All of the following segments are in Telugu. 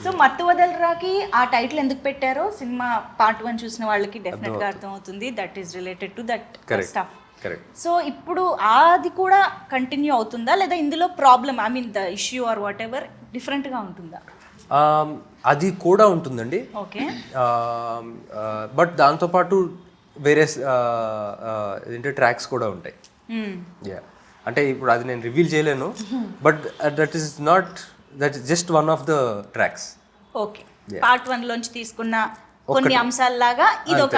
సో మత్తు వదలరాకి ఆ టైటిల్ ఎందుకు పెట్టారో సినిమా పార్ట్ 1 చూసిన వాళ్ళకి డెఫినెట్ గా అర్థం అవుతుంది. That is related to that stuff. So ఇప్పుడు అది కూడా కంటిన్యూ అవుతుందా లేదా ఇందులో problem I mean the issue or what ever different గా ఉంటుందా? అది కూడా ఉంటుందండి. ఓకే. బట్ దాంతోపాటు వేరే ఏంటంటే ట్రాక్స్ కూడా ఉంటాయి. అంటే ఇప్పుడు అది నేను రివీల్ చేయలేను, but that is not that just one of the tracks. Okay. Part 1 లోంచి తీసుకున్న కొన్ని అంశాలలాగా ఇదొక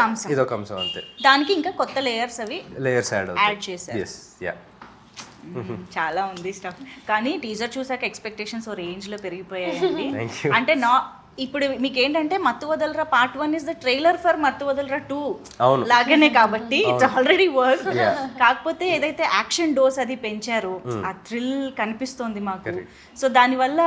అంశం అంతే. దానికి ఇంకా కొత్త లేయర్స్ యాడ్ చేశారు. yes yeah చాలా ఉంది స్టఫ్. కానీ టీజర్ చూసాక ఎక్స్పెక్టేషన్స్ ఓ రేంజ్ లో పెరిగిపోయాయండి. అంటే ఇప్పుడు మీకు ఏంటంటే మత్తు వదలరా part 1 is the trailer for మత్తు వదలరా 2 లాగానే కాబట్టి ఇట్స్ ఆల్రెడీ వర్క్. కాకపోతే ఏదైతే యాక్షన్ డోస్ అది పెంచారో ఆ థ్రిల్ కనిపిస్తోంది మాకు. సో దానివల్ల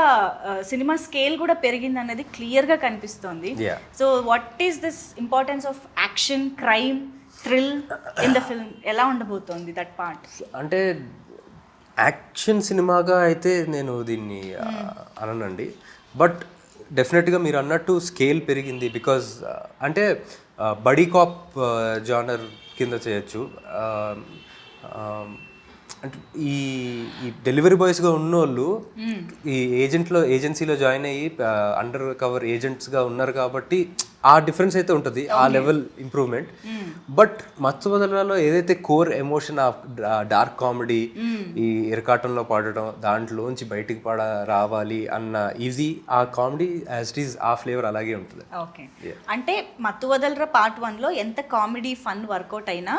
సినిమా స్కేల్ కూడా పెరిగింది అనేది క్లియర్ గా కనిపిస్తోంది. So what is this importance of action, crime, thrill in the film ఎలా ఉండబోతోంది దట్ పార్ట్? అంటే యాక్షన్ సినిమాగా అయితే నేను దీన్ని అననండి, బట్ డెఫినెట్గా మీరు అన్నట్టు స్కేల్ పెరిగింది. బికాజ్ అంటే బడీ కాప్ జానర్ కింద చేయొచ్చు. అంటే ఈ డెలివరీ బాయ్స్గా ఉన్నోళ్ళు ఈ ఏజెన్సీలో జాయిన్ అయ్యి అండర్ కవర్ ఏజెంట్స్గా ఉన్నారు కాబట్టి ఆ డిఫరెన్స్ అయితే ఉంటుంది, ఆ లెవెల్ ఇంప్రూవ్మెంట్. బట్ మత్తు వదలరాలో ఏదైతే core emotion of dark comedy, ఈ ఇరకాటంలో పడడం, దాంట్లోంచి బయటికి రావాలి అన్న ఈజీ ఆ కామెడీ యాజ్ ఇట్ ఈస్ ఆ ఫ్లేవర్ అలాగే ఉంటుంది. ఓకే. అంటే మత్తు వదలరా పార్ట్ 1 లో ఎంత కామెడీ ఫన్ వర్కౌట్ అయినా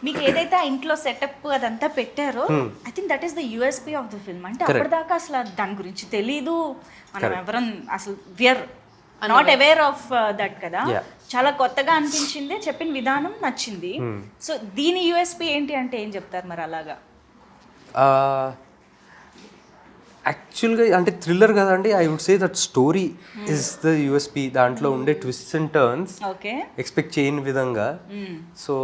మీకు ఏదైతే ఆ ఇంట్లో సెటప్ అదంతా పెట్టారో I think that is the USP of the film. అంటే అప్పటిదాకా అసలు దాని గురించి తెలీదు, మనం ఎవరం అసలు we are not aware of that కదా. చాలా కొత్తగా అనిపించింది, చెప్పిన విధానం నచ్చింది. సో దీని యూఎస్పీ ఏంటి అంటే ఏం చెప్తారు మరి? అలాగా యాక్చువల్గా అంటే థ్రిల్లర్ కదండి, I would say that story is the USP. దాంట్లో ఉండే ట్విస్ట్స్ అండ్ టర్న్స్ ఎక్స్పెక్ట్ చేయని విధంగా. సో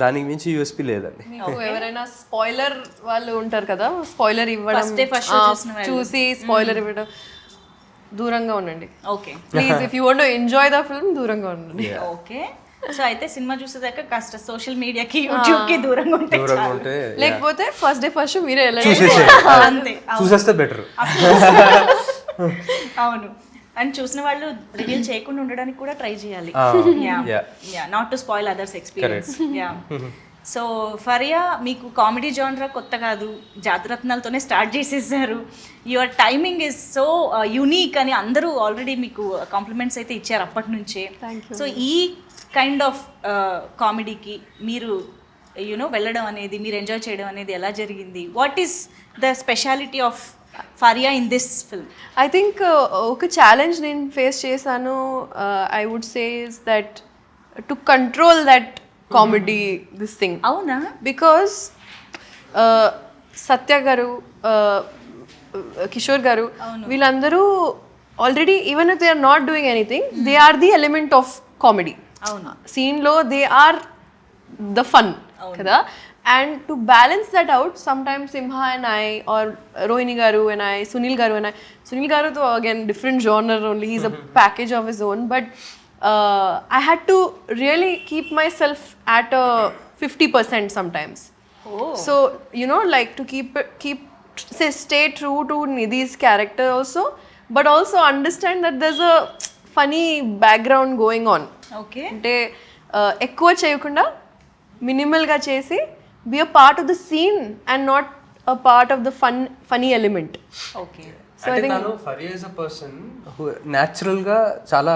దానికి మించి యూఎస్పీ లేదండి. ఎవరైనా స్పాయిలర్ వాళ్ళు ఉంటారు కదా, స్పాయిలర్ ఇవ్వడం, చూసి స్పాయిలర్ ఇవ్వడం దూరంగా ఉండండి. Okay please, if you want to enjoy the film దూరంగా ఉండండి. ఓకే. సో అయితే సినిమా చూసేదాకా కాస్త సోషల్ మీడియాకి, యూట్యూబ్ కి దూరంగా ఉంటే, లేకపోతే ఫస్ట్ డే ఫస్ట్ మీరే చూసేస్తే బెటర్. అవును. అండ్ చూసిన వాళ్ళు రివీల్ చేయకుండా ఉండడానికి కూడా ట్రై చేయాలి, not to spoil others experience. So Faria, మీకు కామెడీ జానరా కొత్త కాదు, జాతిరత్నాలతోనే స్టార్ట్ చేసేసారు. Your timing is so unique అని అందరూ ఆల్రెడీ మీకు కాంప్లిమెంట్స్ అయితే ఇచ్చారు అప్పటి నుంచే. సో ఈ కైండ్ ఆఫ్ కామెడీకి మీరు వెళ్ళడం అనేది, మీరు ఎంజాయ్ చేయడం అనేది ఎలా జరిగింది? What is the speciality of Faria in this film? I think ఒక ఛాలెంజ్ నేను ఫేస్ చేశాను, I would say is that to control that comedy this thing. అవునా? బికాస్ సత్య గారు, కిషోర్ గారు, వీళ్ళందరూ already even if they are not doing anything, they are the element of comedy. అవునా? సీన్లో దే ఆర్ ద ఫన్ కదా. And to balance that out, sometimes Simha and I, or Rohini garu and I, Sunil garu and I, Sunil garu though again different genre only, he's a package of his own, but I had to really keep myself at a 50% sometimes. So like to stay true to Nidhi's character also, but also understand that there's a funny background going on. Okay. అంటే ఎక్కువ చేయకుండా మినిమల్గా చేసి be a part of the scene and not a part of the funny element. Okay. So I think Fariya is a person who natural గా చాలా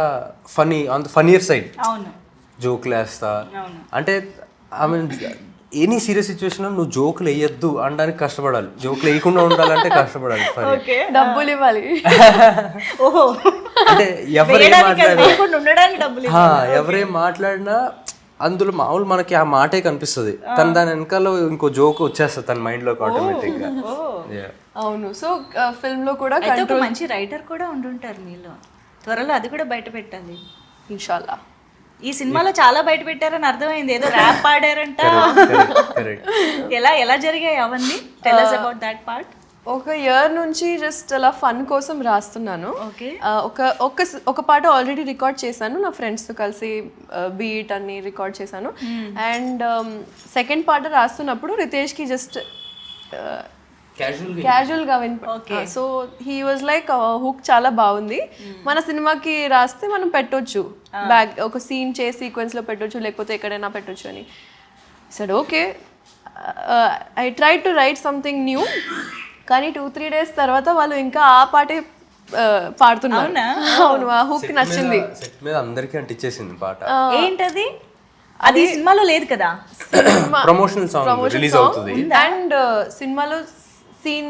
funny on the funnier side. అవును. జోక్లు వేస్తా, అంటే I mean any serious situation నువ్వు జోకులు వేయొద్దు అనడానికి కష్టపడాలి, జోకులు వేయకుండా ఉండాలంటే కష్టపడాలి. డబ్బులు ఇవ్వాలి. అంటే ఎవరేం మాట్లాడినా అందులో మామూలు మనకి ఆ మాటే కనిపిస్తుంది, తను దాని వెనకాల ఇంకో జోక్ వచ్చేస్తుంది తన మైండ్ లోకి ఆటోమేటిక్ గా. అవును. సో ఫిల్మ్ లో కూడా మంచి రైటర్ కూడా ఉండుంటారు మీలో, త్వరలో అది కూడా బయట పెట్టాలి ఇన్షాల్లా. ఈ సినిమాలో చాలా బయట పెట్టారని అర్థమైంది, ఏదో ర్యాప్ పాడారంట. ఎలా జరిగాయి అవన్నీ? Tell us about that part. ఒక ఇయర్ నుంచి జస్ట్ అలా ఫన్ కోసం రాస్తున్నాను. Okay. ఒక పాట ఆల్రెడీ రికార్డ్ చేశాను నా ఫ్రెండ్స్తో కలిసి, బీట్ అన్ని రికార్డ్ చేశాను. అండ్ సెకండ్ పాట రాస్తున్నప్పుడు రితేష్కి జస్ట్ క్యాజువల్గా so he was like hook చాలా బాగుంది, మన సినిమాకి రాస్తే మనం పెట్టొచ్చు, బ్యాక్ ఒక సీన్ చేసి సీక్వెన్స్లో పెట్టొచ్చు, లేకపోతే ఎక్కడైనా పెట్టొచ్చు అని. Said okay, I try to write something new. కానీ 2-3 days తర్వాత వాళ్ళు ఇంకా ఆ పాటే పాడుతున్నారు. అవును, ఆ హుక్ నచ్చింది. సెట్ మీద అందరికీ అంటించేసింది పాట. ఏంటది? అది సినిమాలో లేదు కదా. ప్రమోషనల్ సాంగ్ రిలీజ్ అవుతుంది. అండ్ సినిమాలో సీన్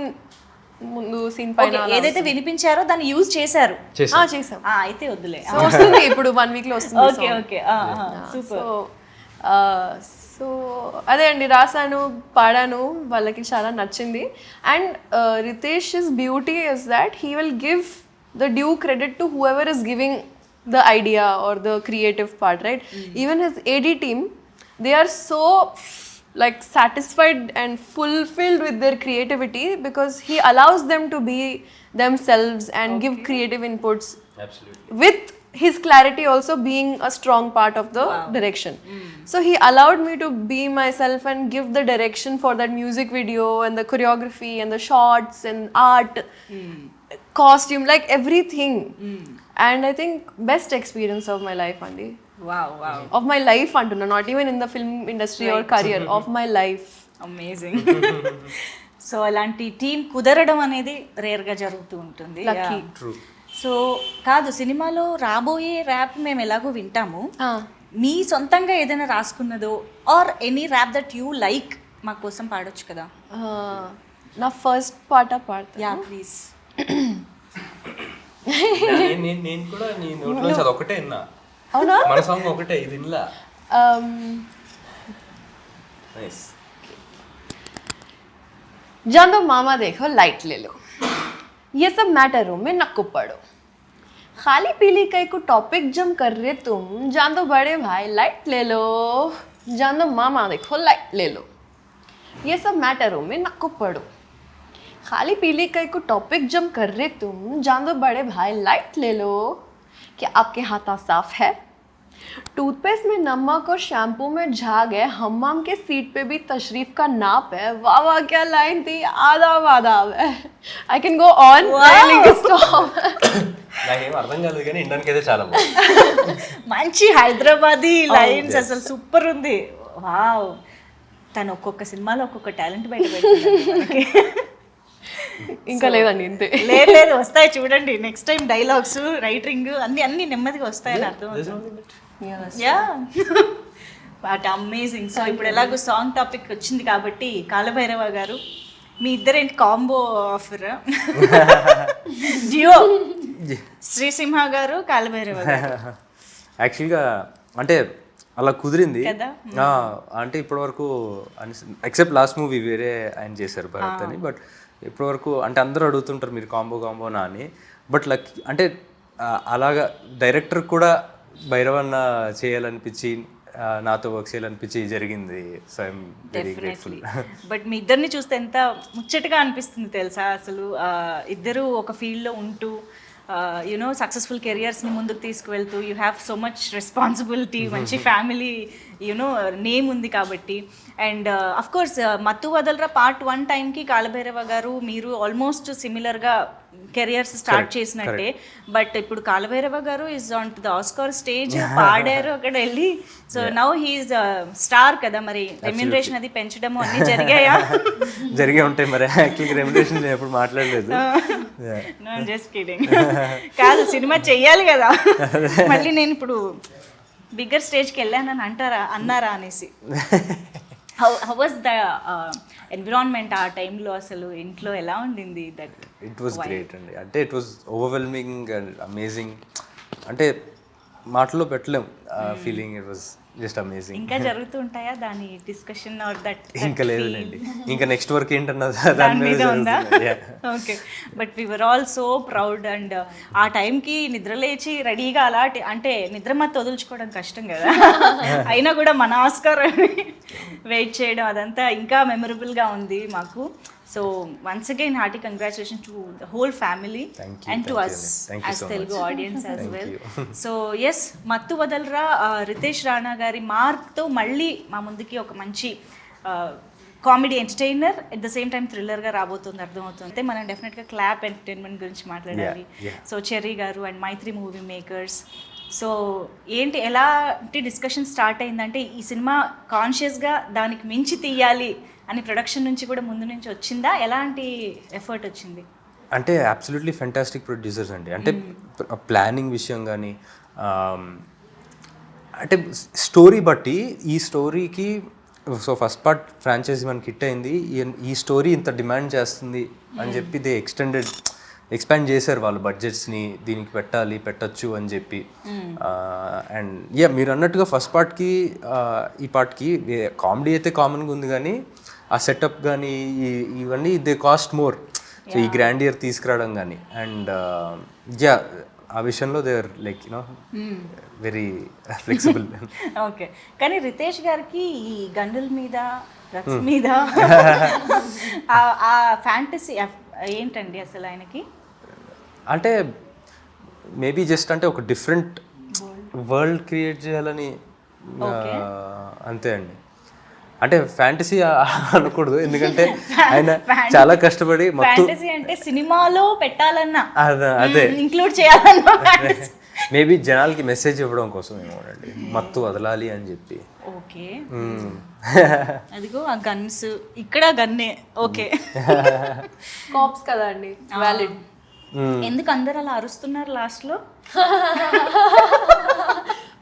ముందు సీన్ పైన ఏదైతే వినిపించారో దాన్ని యూజ్ చేశారు. చేసాం. అయితే వద్దులే, సో వస్తుంది ఇప్పుడు 1 week లో వస్తుంది. Okay okay, super. సో అదే అండి, రాశాను, పాడాను, వాళ్ళకి చాలా నచ్చింది. And Ritesh is beauty is that he will give the due credit to whoever is giving the idea or the creative part, right? Even his AD team, they are so like satisfied and fulfilled with their creativity because he allows them to be themselves and give creative inputs. Absolutely. With his clarity also being a strong part of the direction. So he allowed me to be myself and give the direction for that music video and the choreography and the shots and art, costume, like everything. And I think best experience of my life, Andy. Wow, wow. Of my life, Antuna, not even in the film industry or career, of my life. Amazing. So అలాంటి టీం కుదరడం అనేది రేర్గా జరుగుతూ ఉంటుంది. Lucky. True. సో కాదు, సినిమాలో రాబోయే ర్యాప్ మేము ఎలాగో వింటాము, మీ సొంతంగా ఏదైనా రాసుకున్నదో or any rap that you like మా కోసం పాడొచ్చు కదా. నా ఫస్ట్ పాట పాడతా. Yeah please. నేను కూడా నీ నోట్లో అది ఒకటే విన్నా. అవునా? మన సాంగ్ ఒకటే, ఇది వినలా. నైస్. जान दो मामा देखो लाइट ले लो, ये सब मैटरों में नक्को पड़ो, खाली पीली कई को टॉपिक जम कर रहे तुम, जान दो बड़े भाई लाइट ले लो, जान दो मामा देखो लाइट ले लो, ये सब मैटरों में नक्को पड़ो, खाली पीली कई को टॉपिक जम कर रहे तुम, जान दो बड़े भाई लाइट ले लो, क्या आपके हाथ साफ है? टूथपेस्ट में नमक और शैम्पू में झाग है, हम्माम के सीट पे भी तशरीफ का नाप है, वाह वाह क्या लाइन थी, आदाब आदाब है. I can go on. Stop. నాకేం అర్థం కాలేదు కానీ ఇండానికి అయితే చాలా బాగుంది. మంచి హైదరాబాదీ లైన్స్, అసలు సూపర్ ఉంది. వావ్, తను ఒక్కొక్క సినిమాలో ఒక్కొక్క టాలెంట్ బయట పెడుతుంది. ఇంకా లేదండి ఇంతే. లేదు వస్తాయి చూడండి, నెక్స్ట్ టైం డైలాగ్స్ రైటింగ్ అన్ని నెమ్మదిగా వస్తాయని అర్థం. Yeah, but amazing. సో ఇప్పుడు ఎలాగో సాంగ్ టాపిక్ వచ్చింది కాబట్టి కాలభైరవ గారు, మీ ఇద్దరేంటి కాంబో ఆఫర్? జియో శ్రీసింహ గారు, కాలభైరవ గారు. యాక్చువల్గా అంటే అలా కుదిరింది కదా. అంటే ఇప్పటివరకు ఎక్సెప్ట్ లాస్ట్ మూవీ వేరే ఆయన చేశారు భరత్ అని, బట్ ఇప్పటివరకు అంటే అందరూ అడుగుతుంటారు మీరు కాంబోనా అని, బట్ లక్ అంటే అలాగా డైరెక్టర్ కూడా భైరవన్న చేయాలనిపించి నాతో వర్క్ చేయాలనిపించి జరిగింది. So I'm very grateful. But మీ ఇద్దరిని చూస్తే ఎంత ముచ్చటగా అనిపిస్తుంది తెలుసా అసలు. ఇద్దరు ఒక ఫీల్డ్లో ఉంటూ యునో సక్సెస్ఫుల్ కెరియర్స్ని ముందుకు తీసుకువెళ్తూ, you have so much responsibility, మంచి ఫ్యామిలీ యునో నేమ్ ఉంది కాబట్టి. అండ్ అఫ్ కోర్స్ మత్తు వదలరా పార్ట్ 1 టైంకి కాలభైరవ గారు మీరు ఆల్మోస్ట్ సిమిలర్గా కెరియర్స్ స్టార్ట్ చేసినట్టే. బట్ ఇప్పుడు కాలభైరవ గారు is on to the Oscar stage, పాడారు అక్కడ వెళ్ళి. సో నౌ హీఈస్ స్టార్ కదా, మరి రెమ్యూనరేషన్ అది పెంచడము అన్ని జరిగాయా? జరిగే ఉంటాయి మరి. యాక్చువల్గా రెమ్యూనరేషన్ నేను ఎప్పుడు మాట్లాడలేదు. Just kidding. కాదు, సినిమా చెయ్యాలి కదా, మళ్ళీ నేను ఇప్పుడు బిగ్గర్ స్టేజ్కి వెళ్ళానని అన్నారా అనేసి. హౌ వాజ్ ద ఎన్విరాన్మెంట్ ఆ టైంలో? అసలు ఇంట్లో ఎలా ఉండింది? దట్ ఇట్ వాజ్ గ్రేట్ అండి. అంటే it was overwhelming and amazing. అంటే మాటల్లో పెట్టలేం feeling. It was just amazing. ఇంకా జరుగుతూ ఉంటాయా దాని డిస్కషన్ ఆర్ దట్? ఇంకా లేదులేండి, ఇంకా నెక్స్ట్ వర్క్ ఏంటన్నది దాని దాని మీద మీద ఉందా? జరుగుతుంది. Okay, but we were all so proud. And ఆ టైంకి నిద్ర లేచి రెడీగా అలాంటి అంటే నిద్ర మత్తు వదులుచుకోవడం కష్టం కదా, అయినా కూడా మన ఆస్కార్ వెయిట్ చేయడం అదంతా ఇంకా మెమరబుల్గా ఉంది మాకు. So once again hearty congratulation to the whole family and to us as Telugu audience as well. So yes, Mathu Vadalara Riteish Rana గారి మార్క్తో మళ్ళీ మా ముందుకి ఒక మంచి comedy entertainer at the same time థ్రిల్లర్గా రాబోతుంది అర్థమవుతుంది. మనం డెఫినెట్గా క్లాప్ ఎంటర్టైన్మెంట్ గురించి మాట్లాడాలి. సో చెర్రీ గారు and Mythri movie makers, so ఏంటి ఎలాంటి డిస్కషన్ స్టార్ట్ అయిందంటే ఈ సినిమా కాన్షియస్గా దానికి మించి తీయాలి అని ప్రొడక్షన్ నుంచి కూడా ముందు నుంచి వచ్చిందా, ఎలాంటి ఎఫర్ట్ వచ్చింది? అంటే అబ్సల్యూట్లీ ఫెంటాస్టిక్ ప్రొడ్యూసర్స్ అండి. అంటే ప్లానింగ్ విషయం కానీ, అంటే స్టోరీ బట్టి ఈ స్టోరీకి, సో ఫస్ట్ పార్ట్ ఫ్రాంచైజీ మనకి హిట్ అయింది, ఈ స్టోరీ ఇంత డిమాండ్ చేస్తుంది అని చెప్పి దే ఎక్స్పాండ్ చేశారు వాళ్ళు బడ్జెట్స్ని, దీనికి పెట్టచ్చు అని చెప్పి. అండ్ మీరు అన్నట్టుగా ఫస్ట్ పార్ట్కి ఈ పార్ట్కి కామెడీ అయితే కామన్గా ఉంది, కానీ ఆ సెటప్ కానీ ఇవన్నీ దే కాస్ట్ మోర్. సో ఈ గ్రాండియర్ తీసుకురావడం కానీ, అండ్ ఆ విషయంలో they are like very flexible. Okay, కానీ రితేష్ గారికి ఈ గండుల మీద డ్రగ్స్ మీద ఆ ఫ్యాంటసీ ఏంటండి అసలు ఆయనకి? అంటే మేబీ జస్ట్ అంటే ఒక డిఫరెంట్ వరల్డ్ క్రియేట్ చేయాలని అంతే అండి. అంటే ఫ్యాంటసీ అనకూడదు, ఎందుకంటే ఆయన చాలా కష్టపడి ఫ్యాంటసీ అంటే సినిమాలో పెట్టాలన్నా అదే ఇంక్లూడ్ చేయాలన్నా మేబీ జనాలకి మెసేజ్ ఇవ్వడం కోసం ఏమోనండి, మత్తు వదలాలి అని చెప్పి. ఓకే, అదిగో ఆ గన్స్, ఇక్కడ గన్నే. ఓకే, కాప్స్ కదా అండి, వ్యాలిడ్. ఎందుకు అందరు అలా అరుస్తున్నారు లాస్ట్ లో?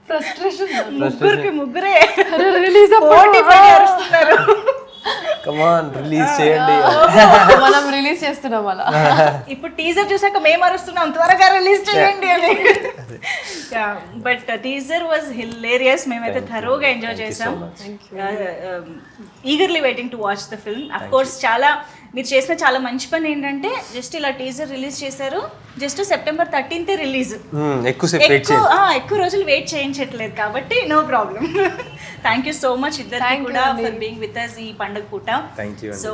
ఫ్రస్ట్రేషన్. ముగ్గురే రిలీజ్ అరుస్తున్నారు. కమాన్ రిలీజ్ చేయండి. మనం రిలీజ్ చేస్తున్నాం అలా. ఇప్పుడు టీజర్ చూసాక మేము అరుస్తున్నాం, త్వరగా రిలీజ్ చేయండి అని. బట్ టీజర్ వాజ్ హిలేరియస్, మేమైతే థరోగా ఎంజాయ్ చేసాం. Eagerly waiting to watch the film. Of course చాలా మీరు చేసిన చాలా మంచి పని ఏంటంటే జస్ట్ ఇలా టీజర్ రిలీజ్ చేశారు, జస్ట్ September 13th రిలీజ్. ఎక్కువ రోజులు వెయిట్ చేయించట్లేదు కాబట్టి no problem. Thank you so much ఇద్దరికి కూడా ఫర్ బీయింగ్ విత్ అస్ ఈ పండుగ పూట. సో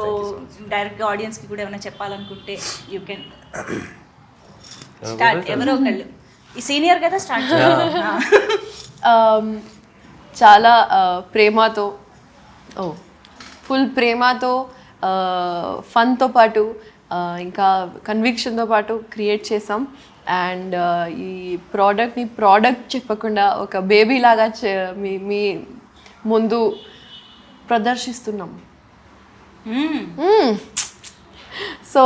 డైరెక్ట్గా ఆడియన్స్కి కూడా ఏమైనా చెప్పాలనుకుంటే యూ కెన్ స్టార్ట్. ఎవరో ఒకళ్ళు, ఈ సీనియర్ కదా, స్టార్ట్. చాలా ప్రేమతో, ఫుల్ ప్రేమతో, ఫన్తో పాటు, ఇంకా కన్విక్షన్తో పాటు క్రియేట్ చేసాం. అండ్ ఈ ప్రోడక్ట్ చెప్పకుండా ఒక బేబీ లాగా మీ ముందు ప్రదర్శిస్తున్నాం. సో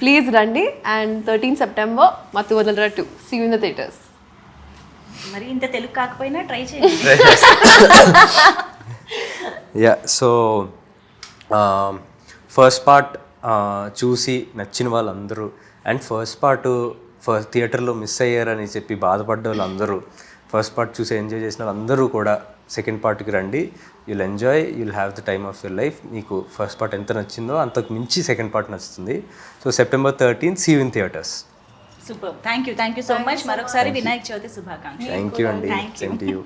ప్లీజ్ రండి. And 13 September Mathu Vadalara 2, see you in the theatres. మరి ఇంత తెలుగు కాకపోయినా ట్రై చేయండి. సో ఫస్ట్ పార్ట్ చూసి నచ్చిన వాళ్ళందరూ, అండ్ ఫస్ట్ థియేటర్లో మిస్ అయ్యారని చెప్పి బాధపడ్డ వాళ్ళందరూ, ఫస్ట్ పార్ట్ చూసి ఎంజాయ్ చేసిన వాళ్ళందరూ కూడా సెకండ్ పార్ట్కి రండి. You'll enjoy, you'll have the time of your life. మీకు ఫస్ట్ పార్ట్ ఎంత నచ్చిందో అంతకు మించి సెకండ్ పార్ట్ నచ్చుతుంది. So September 13th, see you in theatres. Super, thank you so much. మరొకసారి వినాయక చవితి శుభాకాంక్షలు. థ్యాంక్ యూ అండి. Same to you.